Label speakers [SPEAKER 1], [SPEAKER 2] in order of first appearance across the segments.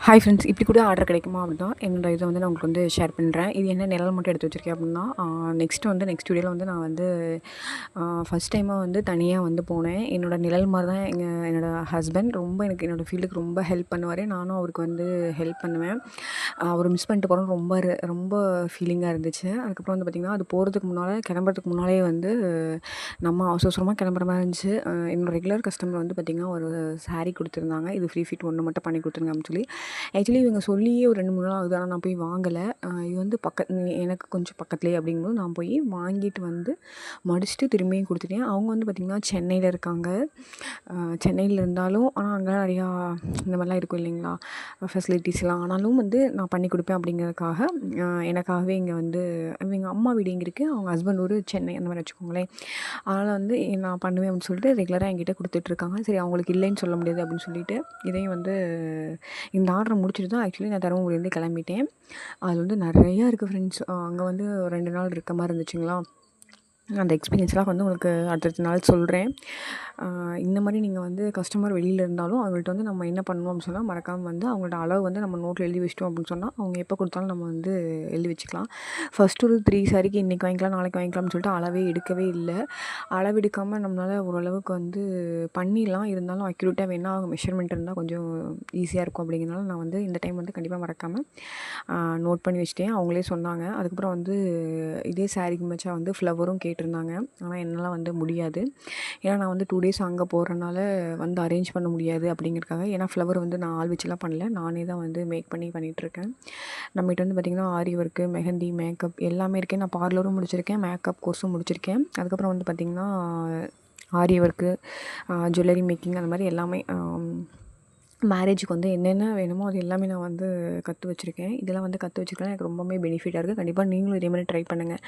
[SPEAKER 1] Hi friends, இப்படி கூட order கிடைக்குமா அப்படின்னா என்னோட இதை வந்து நான் உங்களுக்கு வந்து ஷேர் பண்ணுறேன். இது என்ன நிழல் மட்டும் எடுத்து வச்சுருக்கேன் அப்படின்னா, நெக்ஸ்ட் வீடியோவில் வந்து நான் வந்து ஃபஸ்ட் டைமாக வந்து தனியாக வந்து போனேன். என்னோடய நிழல் மாதிரி தான் என்னோடய ஹஸ்பண்ட் ரொம்ப எனக்கு என்னோடய ஃபீல்டுக்கு ரொம்ப ஹெல்ப் பண்ணுவார். நானும் அவருக்கு வந்து ஹெல்ப் பண்ணுவேன். அவர் மிஸ் பண்ணிட்டு போகிறோம் ரொம்ப ஃபீலிங்காக இருந்துச்சு. அதுக்கப்புறம் வந்து பார்த்திங்கன்னா, அது கிளம்புறதுக்கு முன்னாலே வந்து நம்ம அவசரமாக கிளம்புற மாதிரி இருந்துச்சு. என்னோடய ரெகுலர் கஸ்டமர் வந்து பார்த்திங்கன்னா ஒரு சாரீ கொடுத்துருந்தாங்க. இது ஃப்ரீ ஃபிட் ஒன்று மட்டும் பண்ணி கொடுத்துருங்க அப்படின்னு சொல்லி. ஆக்சுவலி இவங்க சொல்லியே ஒரு 2-3 நாள் ஆகுது. ஆனால் நான் போய் வாங்கலை. இது வந்து எனக்கு கொஞ்சம் பக்கத்துலேயே அப்படிங்கும்போது நான் போய் வாங்கிட்டு வந்து மடிச்சுட்டு திரும்பியும் கொடுத்துட்டேன். அவங்க வந்து பார்த்திங்கன்னா சென்னையில் இருக்காங்க. சென்னையில் இருந்தாலும் ஆனால் அங்கெல்லாம் நிறையா இந்த மாதிரிலாம் இருக்கும் இல்லைங்களா, ஃபெசிலிட்டிஸ்லாம். ஆனாலும் வந்து நான் பண்ணி கொடுப்பேன் அப்படிங்கிறதுக்காக எனக்காகவே இங்கே வந்து எங்கள் அம்மா வீடு இங்கே இருக்குது, அவங்க ஹஸ்பண்ட் ஊர் சென்னை அந்த மாதிரி வச்சுக்கோங்களேன். அதனால் வந்து நான் பண்ணுவேன் அப்படின்னு சொல்லிட்டு ரெகுலராக என்கிட்ட கொடுத்துட்ருக்காங்க. சரி, அவங்களுக்கு இல்லைன்னு சொல்ல முடியாது அப்படின்னு சொல்லிட்டு இதையும் வந்து இந்த ஆர்டரை முடிச்சுட்டு தான் ஆக்சுவலி நான் தருமபுரியிலேருந்து கிளம்பிட்டேன். அது வந்து நிறையா இருக்குது ஃப்ரெண்ட்ஸ். அங்கே வந்து 2 நாள் இருக்க மாதிரி இருந்துச்சுங்களா. அந்த எக்ஸ்பீரியன்ஸ்லாம் வந்து உங்களுக்கு அடுத்தடுத்த நாள் சொல்கிறேன். இந்த மாதிரி நீங்கள் வந்து கஸ்டமர் வெளியில் இருந்தாலும் அவங்கள்ட்ட வந்து நம்ம என்ன பண்ணணும் அப்படின்னு சொன்னால், மறக்காமல் வந்து அவங்களோட அளவு வந்து நம்ம நோட்டில் எழுதி வச்சிட்டோம் அப்படின்னு சொன்னால் அவங்க எப்போ கொடுத்தாலும் நம்ம வந்து எழுதி வச்சுக்கலாம். ஃபஸ்ட்டு ஒரு 3 சாரிக்கு இன்றைக்கி வாங்கிக்கலாம் நாளைக்கு வாங்கிக்கலாம்னு சொல்லிட்டு அளவே எடுக்கவே இல்லை. அளவு எடுக்காமல் நம்மளால் ஓரளவுக்கு வந்து பண்ணிடலாம். இருந்தாலும் அக்யூரேட்டாக வேணால் அவங்க மெஷர்மெண்ட் இருந்தால் கொஞ்சம் ஈஸியாக இருக்கும். அப்படிங்கிறனால நான் வந்து இந்த டைம் வந்து கண்டிப்பாக மறக்காமல் நோட் பண்ணி வச்சுட்டேன். அவங்களே சொன்னாங்க. அதுக்கப்புறம் வந்து இதே சாரிக்கு மச்சா வந்து ஃப்ளவரும் கேட்டிருந்தாங்க. ஆனால் என்னால் வந்து முடியாது. ஏன்னா நான் வந்து 2 டேஸ் அங்கே போகிறனால வந்து அரேஞ்ச் பண்ண முடியாது அப்படிங்கிறதுக்காக. ஏன்னா ஃப்ளவர் வந்து நான் ஆள் வச்சுலாம் பண்ணல, நானே தான் வந்து மேக் பண்ணி பண்ணிகிட்ருக்கேன். நம்மகிட்ட வந்து பார்த்திங்கன்னா ஆரி ஒர்க்கு, மெஹந்தி, மேக்கப் எல்லாமே இருக்கேன். நான் பார்லரும் முடிச்சிருக்கேன், மேக்கப் கோர்ஸும் முடிச்சிருக்கேன். அதுக்கப்புறம் வந்து பார்த்திங்கன்னா ஆரி ஒர்க்கு, ஜுவல்லரி மேக்கிங் அந்த மாதிரி எல்லாமே மேரேஜுக்கு வந்து என்னென்ன வேணுமோ அது எல்லாமே நான் வந்து கற்று வச்சுருக்கேன். இதெல்லாம் வந்து கற்று வச்சுருக்கேன், எனக்கு ரொம்பவே பெனிஃபிட்டாக இருக்குது. கண்டிப்பாக நீங்களும் இதே மாதிரி ட்ரை பண்ணுங்கள்.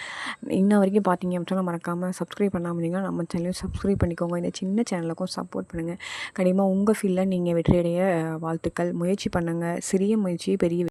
[SPEAKER 1] இன்ன வரைக்கும் பார்த்தீங்க அப்படின்னா மறக்காமல் சப்ஸ்கிரைப் பண்ணாமல் இருந்தீங்கன்னா நம்ம சேனலையும் சப்ஸ்கிரைப் பண்ணிக்கோங்க. இந்த சின்ன சேனலுக்கும் சப்போர்ட் பண்ணுங்கள். கண்டிப்பாக உங்கள் ஃபீல்டில் நீங்கள் வெற்றியடைய வாழ்த்துக்கள். முயற்சி பண்ணுங்கள். சிறிய முயற்சி பெரிய